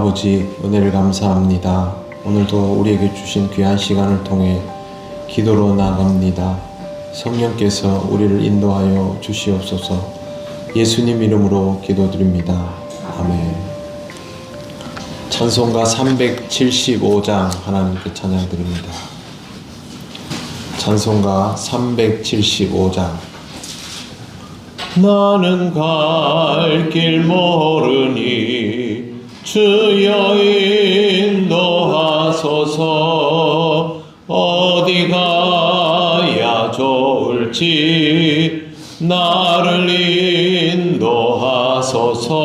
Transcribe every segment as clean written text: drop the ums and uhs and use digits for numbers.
아버지, 은혜를 감사합니다. 오늘도 우리에게 주신 귀한 시간을 통해 기도로 나아갑니다. 성령께서 우리를 인도하여 주시옵소서. 예수님 이름으로 기도드립니다. 아멘. 찬송가 375장 하나님께 찬양드립니다. 찬송가 375장. 나는 갈 길 모르니 주여 인도하소서. 어디 가야 좋을지 나를 인도하소서.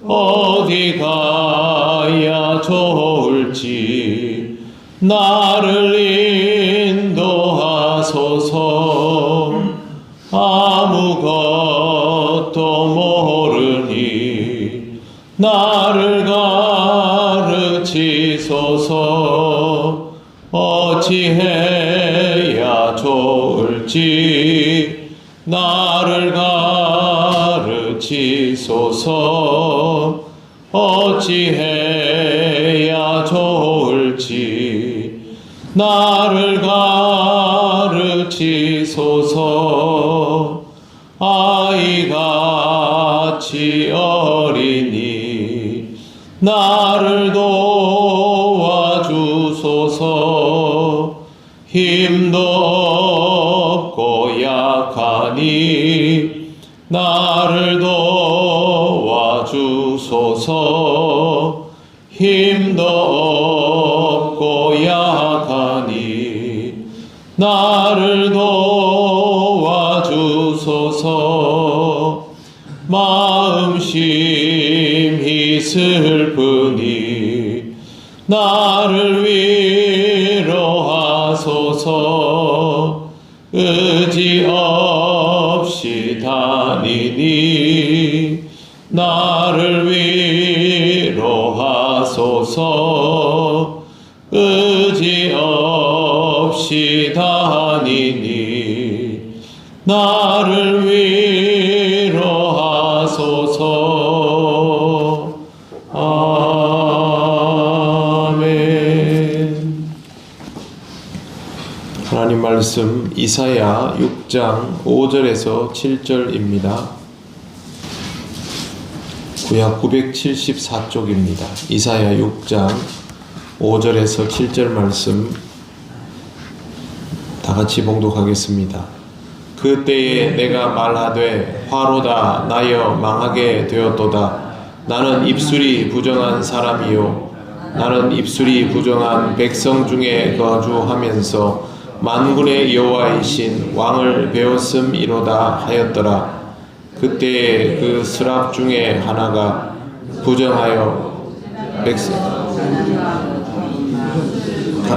어디 가야 좋을지 나를 인도하소서. 아무것도 모르니 나를 가르치소서. 어찌해야 좋을지 나를 가르치소서. 어찌해야 좋을지 나를 가르치소서. 아이같이 어리니 나를 도와주소서. 힘도 없고 약하니 나를 도와주소서. 힘도 없고 약하니 나를 도와주소서. 마음 심히 슬프니 나를 위로하소서. 의지 없이 다니니 나를 위로하소서. 의지 없이 다니니 나를 위로하소서. 아멘. 하나님 말씀 이사야 6장 5절에서 7절입니다. 구약 974쪽입니다. 이사야 6장 5절에서 7절 말씀 다같이 봉독하겠습니다. 그때에 내가 말하되 화로다 나여 망하게 되었도다. 나는 입술이 부정한 사람이요 나는 입술이 부정한 백성 중에 거주하면서 만군의 여호와이신 왕을 배웠음이로다 하였더라. 그때에 그 스랍 중에 하나가 부정하여 백성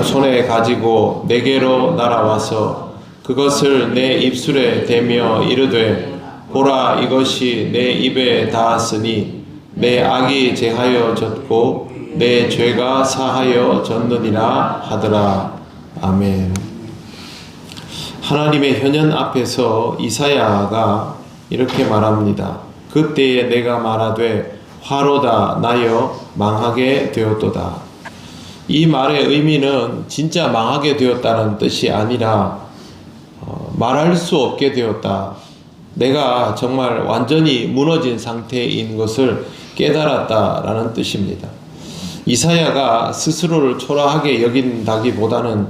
손에 가지고 내게로 날아와서 그것을 내 입술에 대며 이르되 보라 이것이 내 입에 닿았으니 내 악이 제하여 졌고 내 죄가 사하여 졌느니라 하더라. 아멘. 하나님의 현현 앞에서 이사야가 이렇게 말합니다. 그때에 내가 말하되 화로다 나여 망하게 되었도다. 이 말의 의미는 진짜 망하게 되었다는 뜻이 아니라 말할 수 없게 되었다. 내가 정말 완전히 무너진 상태인 것을 깨달았다라는 뜻입니다. 이사야가 스스로를 초라하게 여긴다기보다는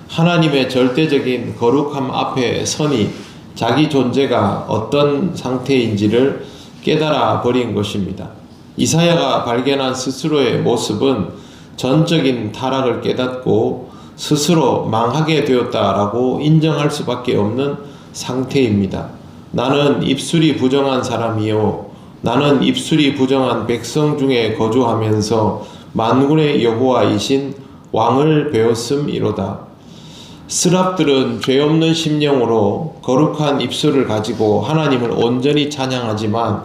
하나님의 절대적인 거룩함 앞에 서니 자기 존재가 어떤 상태인지를 깨달아 버린 것입니다. 이사야가 발견한 스스로의 모습은 전적인 타락을 깨닫고 스스로 망하게 되었다라고 인정할 수밖에 없는 상태입니다. 나는 입술이 부정한 사람이요 나는 입술이 부정한 백성 중에 거주하면서 만군의 여호와이신 왕을 배웠음이로다. 스랍들은 죄 없는 심령으로 거룩한 입술을 가지고 하나님을 온전히 찬양하지만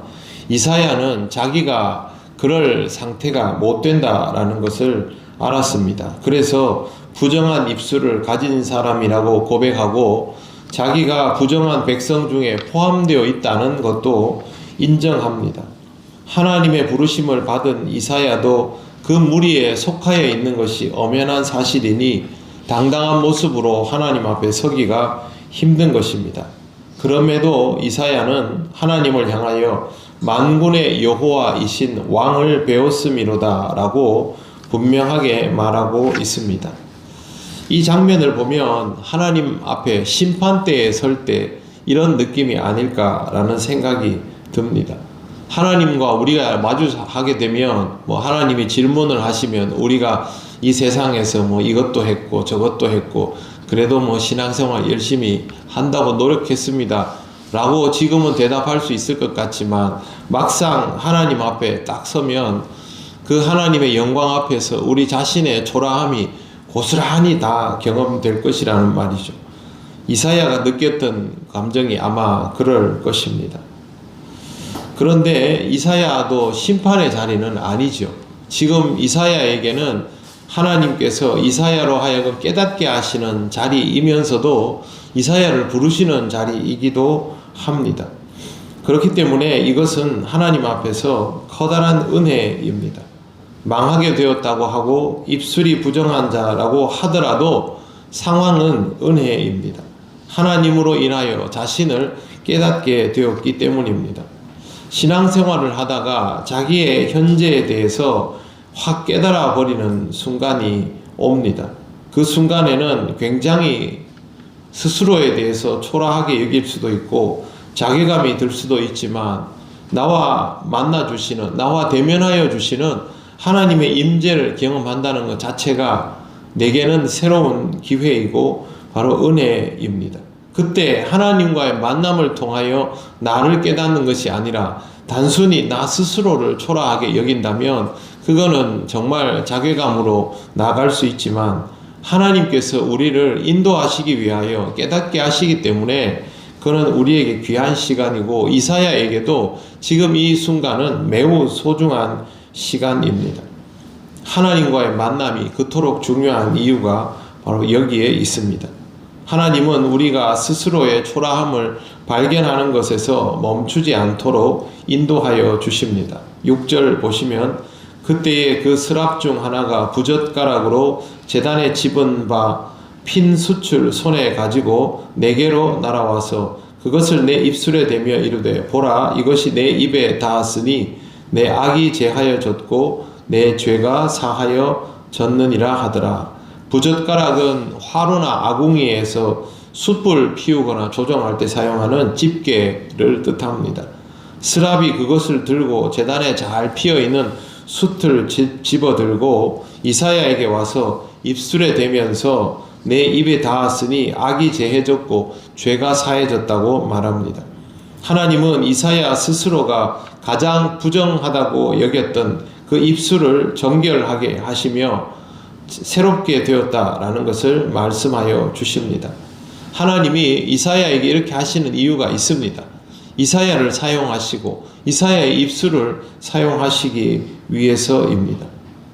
이사야는 자기가 그럴 상태가 못 된다라는 것을 알았습니다. 그래서 부정한 입술을 가진 사람이라고 고백하고 자기가 부정한 백성 중에 포함되어 있다는 것도 인정합니다. 하나님의 부르심을 받은 이사야도 그 무리에 속하여 있는 것이 엄연한 사실이니 당당한 모습으로 하나님 앞에 서기가 힘든 것입니다. 그럼에도 이사야는 하나님을 향하여 만군의 여호와이신 왕을 배웠음이로다 라고 분명하게 말하고 있습니다. 이 장면을 보면 하나님 앞에 심판대에 설 때 이런 느낌이 아닐까라는 생각이 듭니다. 하나님과 우리가 마주하게 되면 하나님이 질문을 하시면 우리가 이 세상에서 이것도 했고 저것도 했고 그래도 신앙생활 열심히 한다고 노력했습니다 라고 지금은 대답할 수 있을 것 같지만 막상 하나님 앞에 딱 서면 그 하나님의 영광 앞에서 우리 자신의 초라함이 고스란히 다 경험될 것이라는 말이죠. 이사야가 느꼈던 감정이 아마 그럴 것입니다. 그런데 이사야도 심판의 자리는 아니죠. 지금 이사야에게는 하나님께서 이사야로 하여금 깨닫게 하시는 자리이면서도 이사야를 부르시는 자리이기도 합니다. 그렇기 때문에 이것은 하나님 앞에서 커다란 은혜입니다. 망하게 되었다고 하고 입술이 부정한 자라고 하더라도 상황은 은혜입니다. 하나님으로 인하여 자신을 깨닫게 되었기 때문입니다. 신앙생활을 하다가 자기의 현재에 대해서 확 깨달아 버리는 순간이 옵니다. 그 순간에는 굉장히 스스로에 대해서 초라하게 여길 수도 있고 자괴감이 들 수도 있지만 나와 만나 주시는, 나와 대면하여 주시는 하나님의 임재를 경험한다는 것 자체가 내게는 새로운 기회이고 바로 은혜입니다. 그때 하나님과의 만남을 통하여 나를 깨닫는 것이 아니라 단순히 나 스스로를 초라하게 여긴다면 그거는 정말 자괴감으로 나아갈 수 있지만 하나님께서 우리를 인도하시기 위하여 깨닫게 하시기 때문에 그는 우리에게 귀한 시간이고 이사야에게도 지금 이 순간은 매우 소중한 시간입니다. 하나님과의 만남이 그토록 중요한 이유가 바로 여기에 있습니다. 하나님은 우리가 스스로의 초라함을 발견하는 것에서 멈추지 않도록 인도하여 주십니다. 6절 보시면 그때에 그 스랍 중 하나가 부젓가락으로 제단에 집은 바 핀 숯을 손에 가지고 내게로 날아와서 그것을 내 입술에 대며 이르되 보라 이것이 내 입에 닿았으니 내 악이 제하여졌고 내 죄가 사하여 졌느니라 하더라. 부젓가락은 화로나 아궁이에서 숯불 피우거나 조정할 때 사용하는 집게를 뜻합니다. 스랍이 그것을 들고 제단에 잘 피어있는 숯을 집어들고 이사야에게 와서 입술에 대면서 내 입에 닿았으니 악이 제해졌고 죄가 사해졌다고 말합니다. 하나님은 이사야 스스로가 가장 부정하다고 여겼던 그 입술을 정결하게 하시며 새롭게 되었다라는 것을 말씀하여 주십니다. 하나님이 이사야에게 이렇게 하시는 이유가 있습니다. 이사야를 사용하시고 이사야의 입술을 사용하시기 위해서입니다.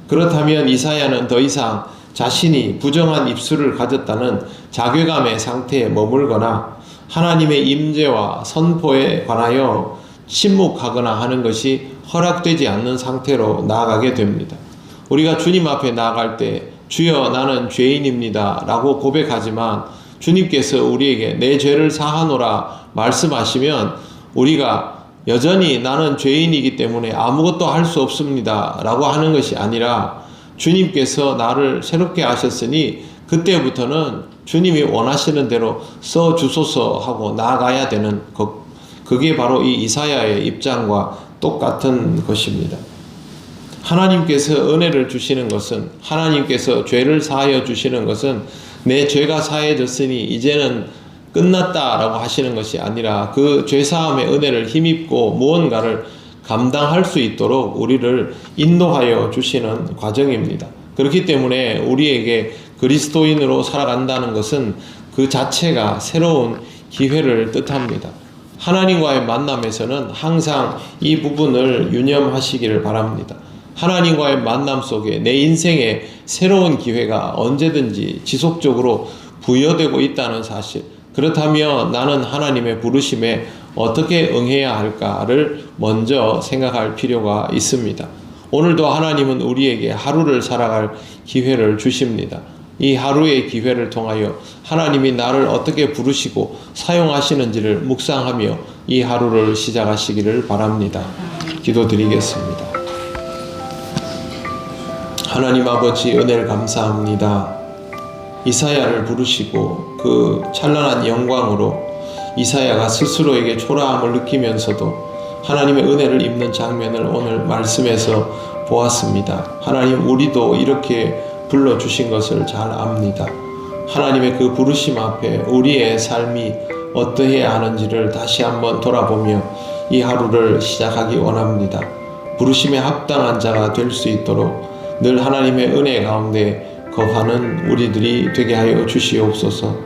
그렇다면 이사야는 더 이상 자신이 부정한 입술을 가졌다는 자괴감의 상태에 머물거나 하나님의 임재와 선포에 관하여 침묵하거나 하는 것이 허락되지 않는 상태로 나아가게 됩니다. 우리가 주님 앞에 나아갈 때 주여 나는 죄인입니다 라고 고백하지만 주님께서 우리에게 내 죄를 사하노라 말씀하시면 우리가 여전히 나는 죄인이기 때문에 아무것도 할 수 없습니다 라고 하는 것이 아니라 주님께서 나를 새롭게 하셨으니 그때부터는 주님이 원하시는 대로 써주소서 하고 나아가야 되는 것, 그게 바로 이 이사야의 입장과 똑같은 것입니다. 하나님께서 은혜를 주시는 것은, 하나님께서 죄를 사하여 주시는 것은 내 죄가 사해졌으니 이제는 끝났다라고 하시는 것이 아니라 그 죄사함의 은혜를 힘입고 무언가를 감당할 수 있도록 우리를 인도하여 주시는 과정입니다. 그렇기 때문에 우리에게 그리스도인으로 살아간다는 것은 그 자체가 새로운 기회를 뜻합니다. 하나님과의 만남에서는 항상 이 부분을 유념하시기를 바랍니다. 하나님과의 만남 속에 내 인생에 새로운 기회가 언제든지 지속적으로 부여되고 있다는 사실, 그렇다면 나는 하나님의 부르심에 어떻게 응해야 할까를 먼저 생각할 필요가 있습니다. 오늘도 하나님은 우리에게 하루를 살아갈 기회를 주십니다. 이 하루의 기회를 통하여 하나님이 나를 어떻게 부르시고 사용하시는지를 묵상하며 이 하루를 시작하시기를 바랍니다. 기도드리겠습니다. 하나님 아버지, 은혜를 감사합니다. 이사야를 부르시고 그 찬란한 영광으로 이사야가 스스로에게 초라함을 느끼면서도 하나님의 은혜를 입는 장면을 오늘 말씀에서 보았습니다. 하나님, 우리도 이렇게 불러주신 것을 잘 압니다. 하나님의 그 부르심 앞에 우리의 삶이 어떠해야 하는지를 다시 한번 돌아보며 이 하루를 시작하기 원합니다. 부르심에 합당한 자가 될 수 있도록 늘 하나님의 은혜 가운데 거하는 우리들이 되게 하여 주시옵소서.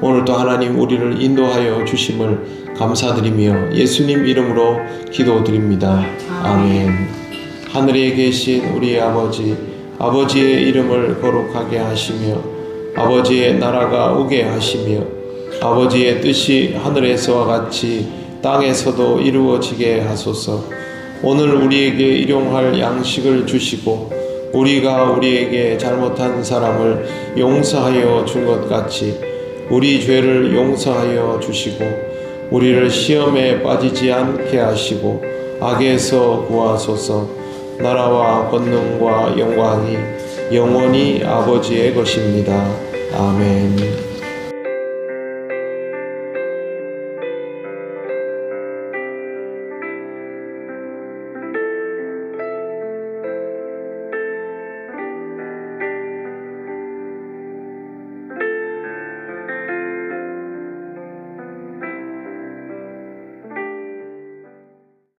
오늘도 하나님 우리를 인도하여 주심을 감사드리며 예수님 이름으로 기도드립니다. 아멘. 하늘에 계신 우리 아버지, 아버지의 이름을 거룩하게 하시며 아버지의 나라가 오게 하시며 아버지의 뜻이 하늘에서와 같이 땅에서도 이루어지게 하소서. 오늘 우리에게 일용할 양식을 주시고 우리가 우리에게 잘못한 사람을 용서하여 준 것 같이 우리 죄를 용서하여 주시고 우리를 시험에 빠지지 않게 하시고 악에서 구하소서. 나라와 권능과 영광이 영원히 아버지의 것입니다. 아멘.